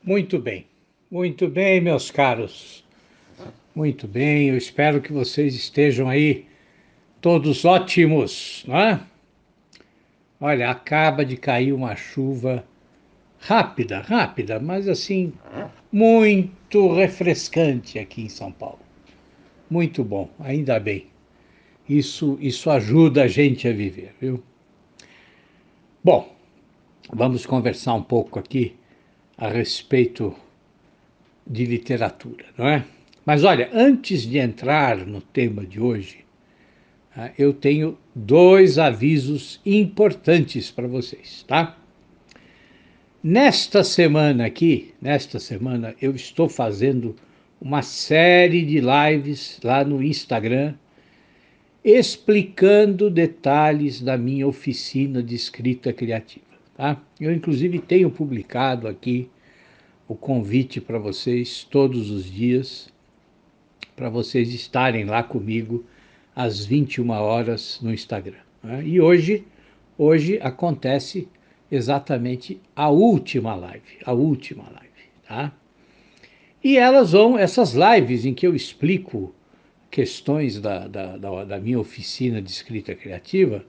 Muito bem, meus caros. Muito bem, eu espero que vocês estejam aí todos ótimos, não é? Olha, acaba de cair uma chuva rápida, mas assim, muito refrescante aqui em São Paulo. Muito bom, ainda bem. Isso ajuda a gente a viver, viu? Bom, vamos conversar um pouco aqui a respeito de literatura, não é? Mas olha, antes de entrar no tema de hoje, eu tenho dois avisos importantes para vocês, tá? Nesta semana, eu estou fazendo uma série de lives lá no Instagram, explicando detalhes da minha oficina de escrita criativa, tá? Eu, inclusive, tenho publicado aqui o convite para vocês todos os dias, para vocês estarem lá comigo às 21 horas no Instagram, né? E hoje acontece exatamente a última live, tá? E essas lives em que eu explico questões da minha oficina de escrita criativa,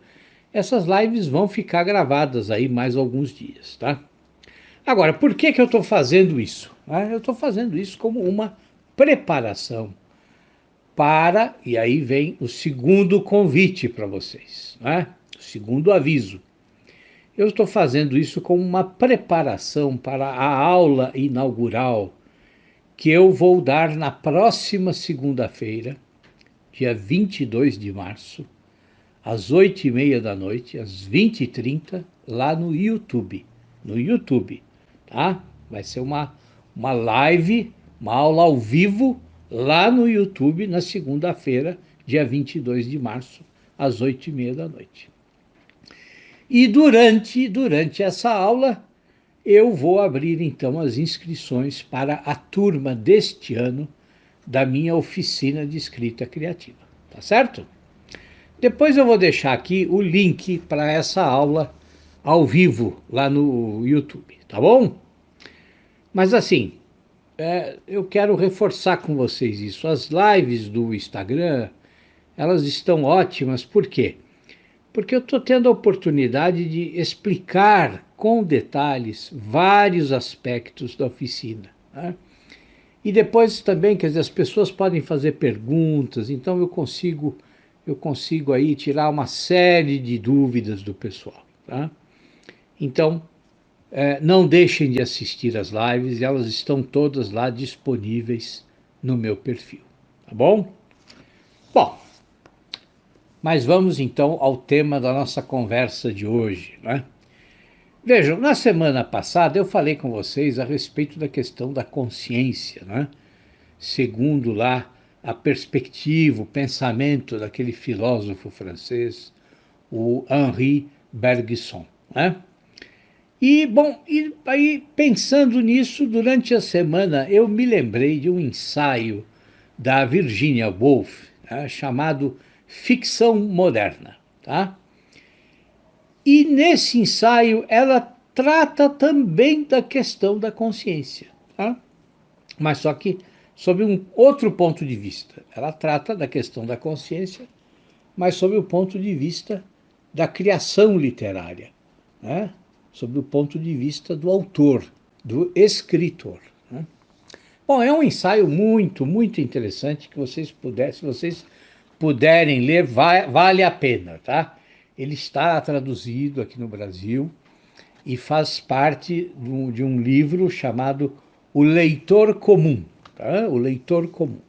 essas lives vão ficar gravadas aí mais alguns dias, tá? Agora, por que eu estou fazendo isso? Eu estou fazendo isso como uma preparação e aí vem o segundo convite para vocês, né? O segundo aviso. Eu estou fazendo isso como uma preparação para a aula inaugural que eu vou dar na próxima segunda-feira, dia 22 de março, às 8h30 da noite, às 20h30, lá no YouTube. No YouTube, tá? Vai ser uma live, uma aula ao vivo, lá no YouTube, na segunda-feira, dia 22 de março, às 8h30 da noite. E durante essa aula, eu vou abrir então as inscrições para a turma deste ano da minha oficina de escrita criativa, tá certo? Depois eu vou deixar aqui o link para essa aula ao vivo lá no YouTube, tá bom? Mas assim, eu quero reforçar com vocês isso. As lives do Instagram, elas estão ótimas, por quê? Porque eu estou tendo a oportunidade de explicar com detalhes vários aspectos da oficina, né? E depois também, quer dizer, as pessoas podem fazer perguntas, então eu consigo aí tirar uma série de dúvidas do pessoal, tá? Então, não deixem de assistir as lives, elas estão todas lá disponíveis no meu perfil, tá bom? Bom, mas vamos então ao tema da nossa conversa de hoje, né? Vejam, na semana passada eu falei com vocês a respeito da questão da consciência, né? Segundo lá a perspectiva, o pensamento daquele filósofo francês, o Henri Bergson, né? E aí, pensando nisso, durante a semana, eu me lembrei de um ensaio da Virginia Woolf, né, chamado Ficção Moderna, tá? E nesse ensaio ela trata também da questão da consciência, tá? Mas só que sob um outro ponto de vista. Ela trata da questão da consciência, mas sob o ponto de vista da criação literária, né? Sob o ponto de vista do autor, do escritor, né? Bom, é um ensaio muito interessante que se vocês puderem ler, vale a pena, tá? Ele está traduzido aqui no Brasil e faz parte de um livro chamado O Leitor Comum, tá? O Leitor Comum.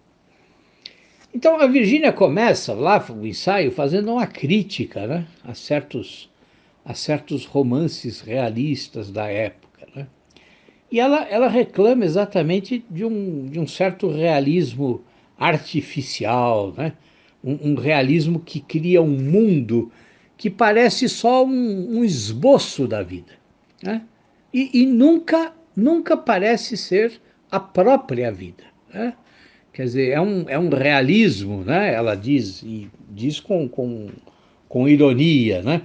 Então a Virgínia começa lá o ensaio fazendo uma crítica, né, a certos romances realistas da época, né? E ela reclama exatamente de um certo realismo artificial, né? Um realismo que cria um mundo que parece só um esboço da vida, né? E nunca parece ser a própria vida, né? Quer dizer, é um realismo, né? Ela diz, e diz com ironia, né?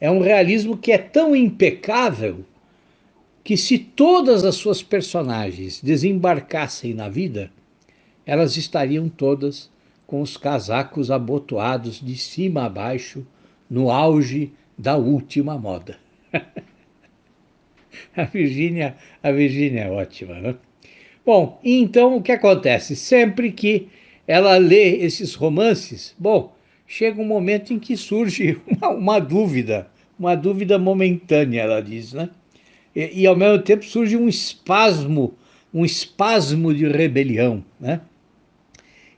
É um realismo que é tão impecável que se todas as suas personagens desembarcassem na vida, elas estariam todas com os casacos abotoados de cima a baixo, no auge da última moda. A Virgínia é ótima, né? Bom, então o que acontece? Sempre que ela lê esses romances, bom, chega um momento em que surge uma dúvida momentânea, ela diz, né? E ao mesmo tempo surge um espasmo de rebelião, né?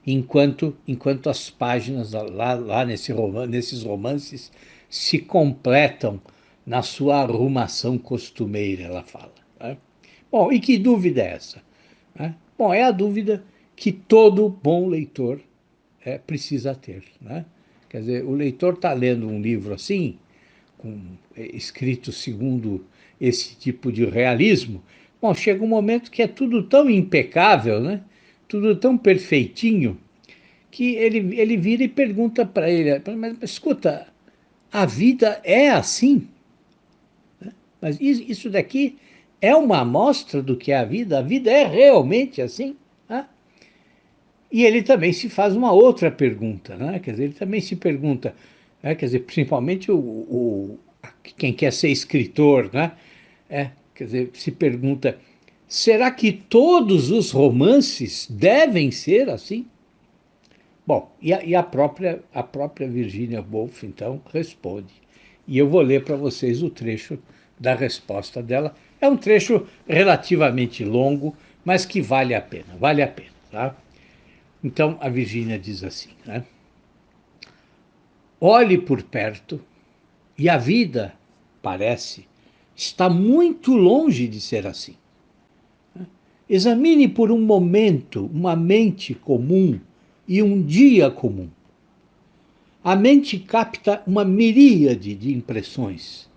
Enquanto as páginas nesses romances se completam na sua arrumação costumeira, ela fala, né? Bom, e que dúvida é essa? Né? Bom, é a dúvida que todo bom leitor precisa ter, né? Quer dizer, o leitor está lendo um livro assim, escrito segundo esse tipo de realismo. Bom, chega um momento que é tudo tão impecável, né? Tudo tão perfeitinho, que ele vira e pergunta para ele, mas escuta, a vida é assim? Mas isso daqui é uma amostra do que é a vida é realmente assim? Né? E ele também se faz uma outra pergunta, né? Quer dizer, ele também se pergunta, né? Quer dizer, principalmente quem quer ser escritor, né? Quer dizer, se pergunta, será que todos os romances devem ser assim? Bom, a própria Virginia Woolf, então, responde. E eu vou ler para vocês o trecho da resposta dela. É um trecho relativamente longo, mas que vale a pena, tá? Então, a Virginia diz assim, né? Olhe por perto e a vida, parece, está muito longe de ser assim. Examine por um momento uma mente comum e um dia comum. A mente capta uma miríade de impressões,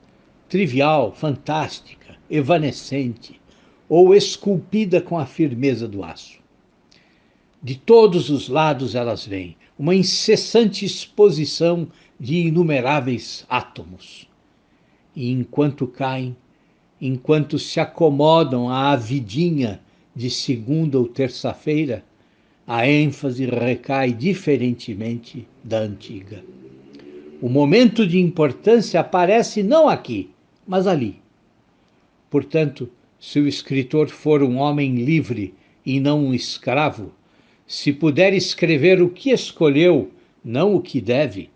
trivial, fantástica, evanescente ou esculpida com a firmeza do aço. De todos os lados elas vêm, uma incessante exposição de inumeráveis átomos. E enquanto caem, enquanto se acomodam à vidinha de segunda ou terça-feira, a ênfase recai diferentemente da antiga. O momento de importância aparece não aqui, mas ali. Portanto, se o escritor for um homem livre e não um escravo, se puder escrever o que escolheu, não o que deve,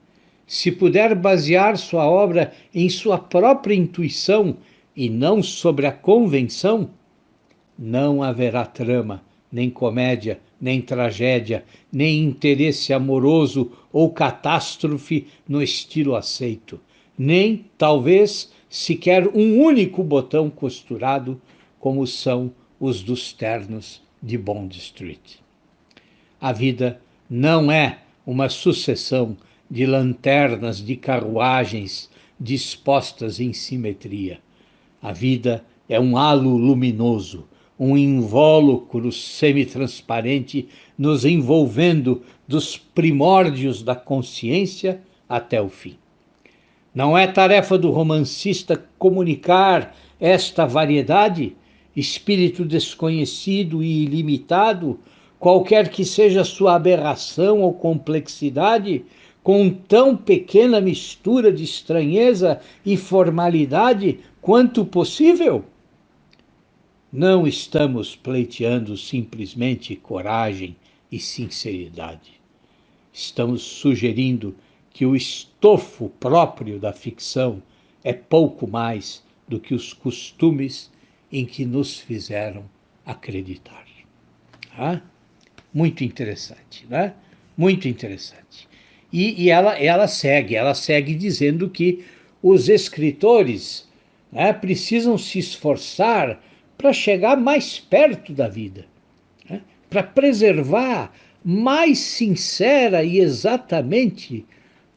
se puder basear sua obra em sua própria intuição e não sobre a convenção, não haverá trama, nem comédia, nem tragédia, nem interesse amoroso ou catástrofe no estilo aceito, nem, talvez, sequer um único botão costurado, como são os dos ternos de Bond Street. A vida não é uma sucessão de lanternas de carruagens dispostas em simetria. A vida é um halo luminoso, um invólucro semitransparente nos envolvendo dos primórdios da consciência até o fim. Não é tarefa do romancista comunicar esta variedade, espírito desconhecido e ilimitado, qualquer que seja sua aberração ou complexidade, com tão pequena mistura de estranheza e formalidade quanto possível? Não estamos pleiteando simplesmente coragem e sinceridade. Estamos sugerindo que o estofo próprio da ficção é pouco mais do que os costumes em que nos fizeram acreditar. Ah? Muito interessante, né? Muito interessante. E ela segue dizendo que os escritores, né, precisam se esforçar para chegar mais perto da vida, né, para preservar mais sincera e exatamente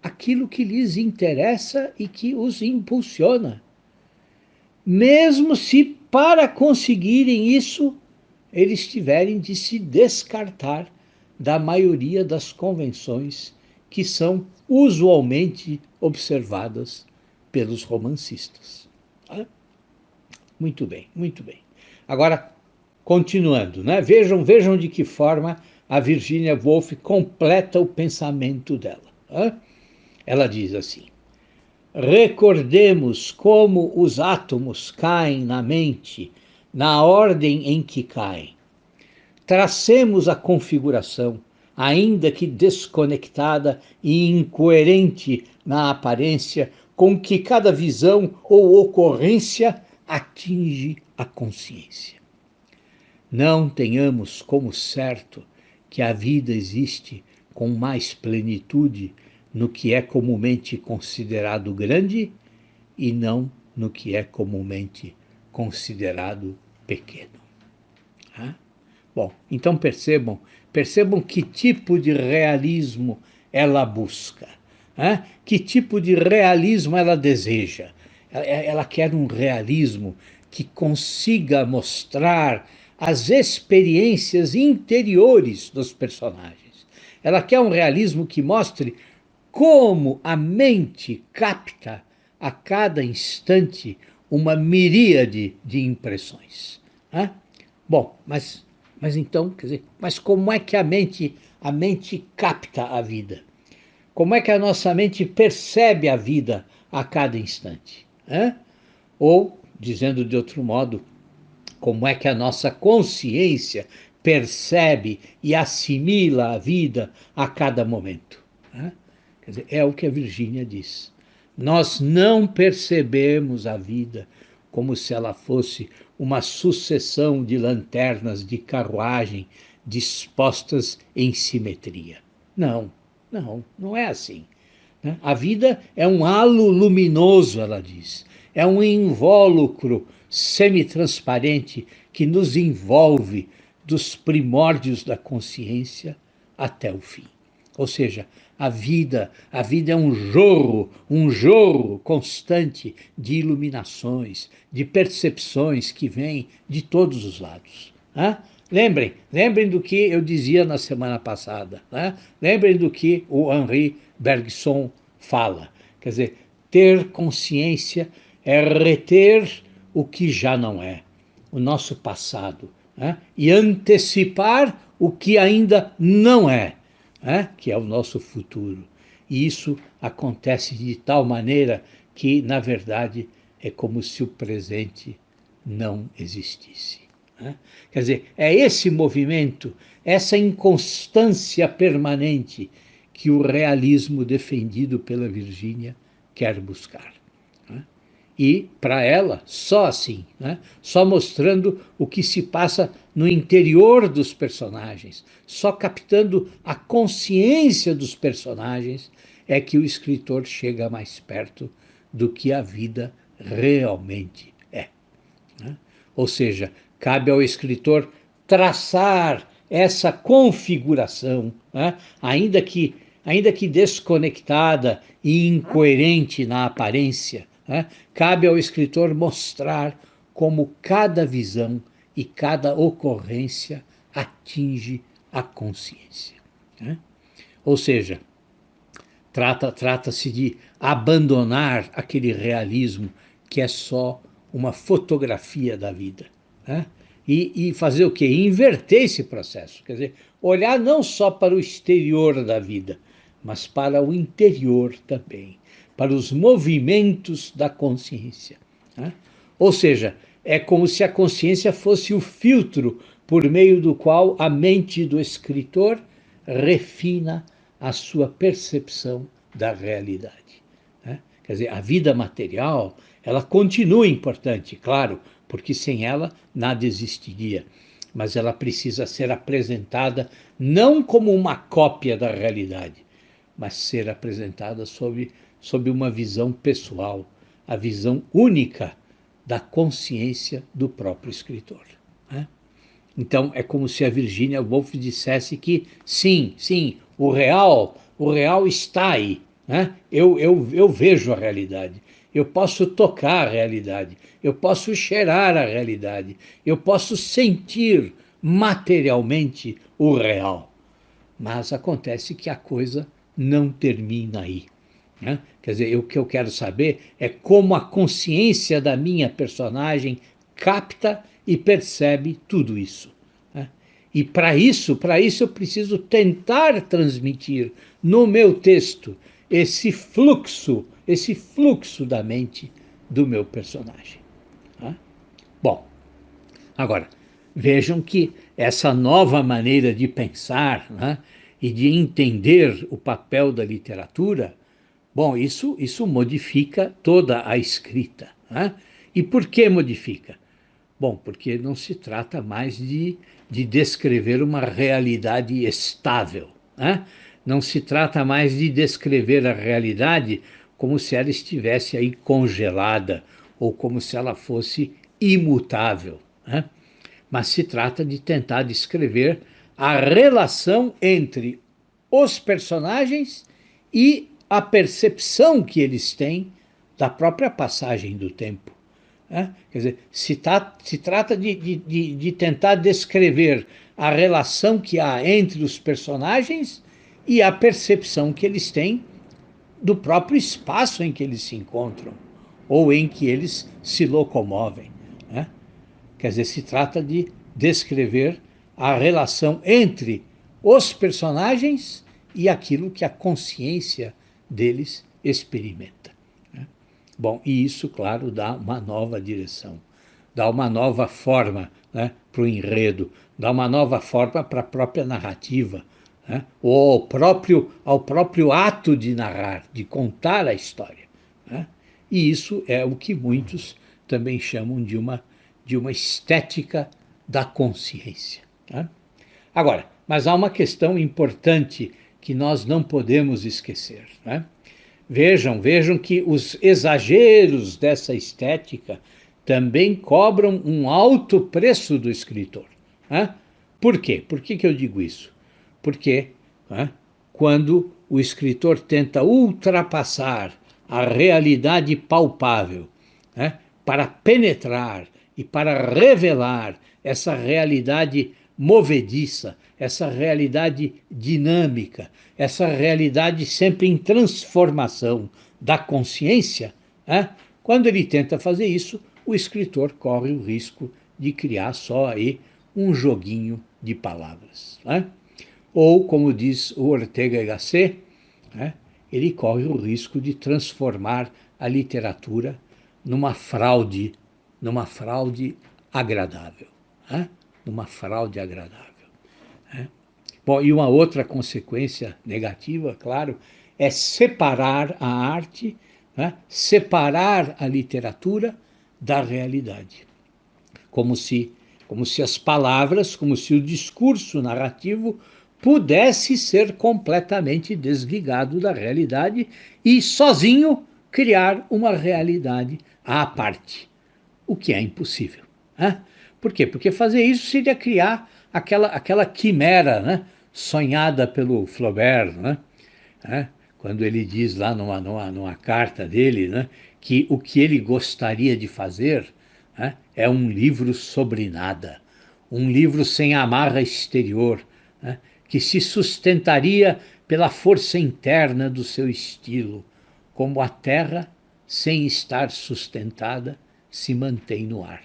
aquilo que lhes interessa e que os impulsiona. Mesmo se para conseguirem isso eles tiverem de se descartar da maioria das convenções que são usualmente observadas pelos romancistas. Muito bem, muito bem. Agora, continuando, né? Vejam de que forma a Virginia Woolf completa o pensamento dela. Né? Ela diz assim: recordemos como os átomos caem na mente, na ordem em que caem. Tracemos a configuração, ainda que desconectada e incoerente na aparência, com que cada visão ou ocorrência atinge a consciência. Não tenhamos como certo que a vida existe com mais plenitude no que é comumente considerado grande e não no que é comumente considerado pequeno. Bom, então percebam que tipo de realismo ela busca, que tipo de realismo ela deseja. Ela quer um realismo que consiga mostrar as experiências interiores dos personagens. Ela quer um realismo que mostre como a mente capta a cada instante uma miríade de impressões. Bom, mas então, quer dizer, mas como é que a mente capta a vida? Como é que a nossa mente percebe a vida a cada instante? Ou, dizendo de outro modo, como é que a nossa consciência percebe e assimila a vida a cada momento? Quer dizer, é o que a Virgínia diz. Nós não percebemos a vida como se ela fosse uma sucessão de lanternas de carruagem dispostas em simetria. Não, não é assim. A vida é um halo luminoso, ela diz. É um invólucro semitransparente que nos envolve dos primórdios da consciência até o fim. Ou seja, a vida é um jorro constante de iluminações, de percepções que vêm de todos os lados. Lembrem do que eu dizia na semana passada. Lembrem do que o Henri Bergson fala. Quer dizer, ter consciência é reter o que já não é, o nosso passado, e antecipar o que ainda não é, que é o nosso futuro. E isso acontece de tal maneira que, na verdade, é como se o presente não existisse. Quer dizer, é esse movimento, essa inconstância permanente que o realismo defendido pela Virgínia quer buscar. E, para ela, só assim, só mostrando o que se passa no interior dos personagens, só captando a consciência dos personagens, é que o escritor chega mais perto do que a vida realmente é. Ou seja, cabe ao escritor traçar essa configuração, ainda que desconectada e incoerente na aparência, cabe ao escritor mostrar como cada visão e cada ocorrência atinge a consciência. Ou seja, trata-se de abandonar aquele realismo que é só uma fotografia da vida. E fazer o quê? Inverter esse processo. Quer dizer, olhar não só para o exterior da vida, mas para o interior também, para os movimentos da consciência. Ou seja, é como se a consciência fosse o filtro por meio do qual a mente do escritor refina a sua percepção da realidade. Quer dizer, a vida material, ela continua importante, claro, porque sem ela nada existiria. Mas ela precisa ser apresentada não como uma cópia da realidade, mas ser apresentada sob uma visão pessoal, a visão única da consciência do próprio escritor. Então, é como se a Virginia Woolf dissesse que, sim, o real está aí. Eu vejo a realidade, eu posso tocar a realidade, eu posso cheirar a realidade, eu posso sentir materialmente o real. Mas acontece que a coisa não termina aí. Quer dizer, o que eu quero saber é como a consciência da minha personagem capta e percebe tudo isso, né? E para isso eu preciso tentar transmitir no meu texto esse fluxo da mente do meu personagem, né? Bom, agora, vejam que essa nova maneira de pensar, né, e de entender o papel da literatura, bom, isso modifica toda a escrita, né? E por que modifica? Bom, porque não se trata mais de descrever uma realidade estável, né? Não se trata mais de descrever a realidade como se ela estivesse aí congelada ou como se ela fosse imutável, né? Mas se trata de tentar descrever a relação entre os personagens e a percepção que eles têm da própria passagem do tempo, né? Quer dizer, se trata de tentar descrever a relação que há entre os personagens e a percepção que eles têm do próprio espaço em que eles se encontram ou em que eles se locomovem, né? Quer dizer, se trata de descrever a relação entre os personagens e aquilo que a consciência deles experimenta, né? Bom, e isso, claro, dá uma nova direção, dá uma nova forma, né, para o enredo, dá uma nova forma para a própria narrativa, né, ou ao próprio ato de narrar, de contar a história, né? E isso é o que muitos também chamam de uma estética da consciência, né? Agora, mas há uma questão importante que nós não podemos esquecer, né? Vejam que os exageros dessa estética também cobram um alto preço do escritor, né? Por quê? Por que eu digo isso? Porque, né, quando o escritor tenta ultrapassar a realidade palpável, né, para penetrar e para revelar essa realidade movediça, essa realidade dinâmica, essa realidade sempre em transformação da consciência, né? Quando ele tenta fazer isso, o escritor corre o risco de criar só aí um joguinho de palavras, né? Ou, como diz o Ortega y Gasset, né, ele corre o risco de transformar a literatura numa fraude agradável, né? Numa fraude agradável, né? Bom, e uma outra consequência negativa, claro, é separar a arte, né? Separar a literatura da realidade, como se, como se as palavras, como se o discurso narrativo pudesse ser completamente desligado da realidade e sozinho criar uma realidade à parte, o que é impossível, né? Por quê? Porque fazer isso seria criar aquela quimera, né, sonhada pelo Flaubert, né, quando ele diz lá numa carta dele, né, que o que ele gostaria de fazer, né, é um livro sobre nada, um livro sem amarra exterior, né, que se sustentaria pela força interna do seu estilo, como a terra, sem estar sustentada, se mantém no ar,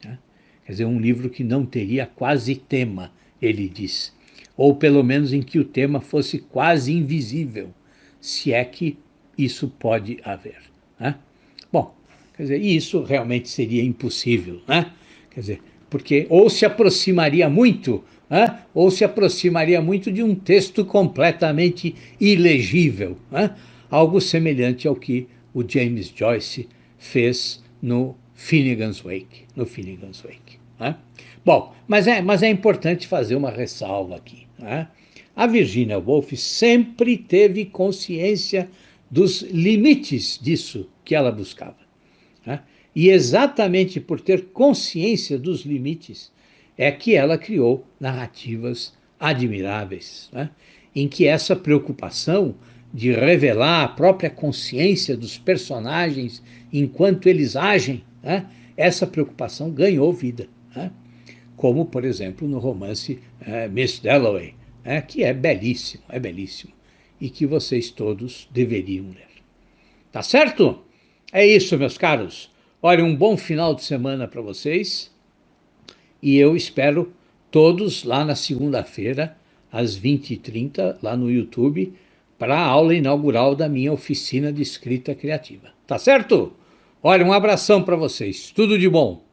né? Quer dizer, um livro que não teria quase tema, ele diz, ou pelo menos em que o tema fosse quase invisível, se é que isso pode haver, né? Bom, quer dizer, isso realmente seria impossível, né? Quer dizer, porque ou se aproximaria muito, né, ou se aproximaria muito de um texto completamente ilegível, né? Algo semelhante ao que o James Joyce fez no Finnegan's Wake, né? Bom, mas é importante fazer uma ressalva aqui, né? A Virginia Woolf sempre teve consciência dos limites disso que ela buscava, né? E exatamente por ter consciência dos limites é que ela criou narrativas admiráveis, né, em que essa preocupação de revelar a própria consciência dos personagens enquanto eles agem, né, essa preocupação ganhou vida, né? Como, por exemplo, no romance Miss Dalloway, que é belíssimo, e que vocês todos deveriam ler. Tá certo? É isso, meus caros. Olha, um bom final de semana para vocês e eu espero todos lá na segunda-feira, às 20h30, lá no YouTube, para a aula inaugural da minha oficina de escrita criativa. Tá certo? Olha, um abração para vocês. Tudo de bom.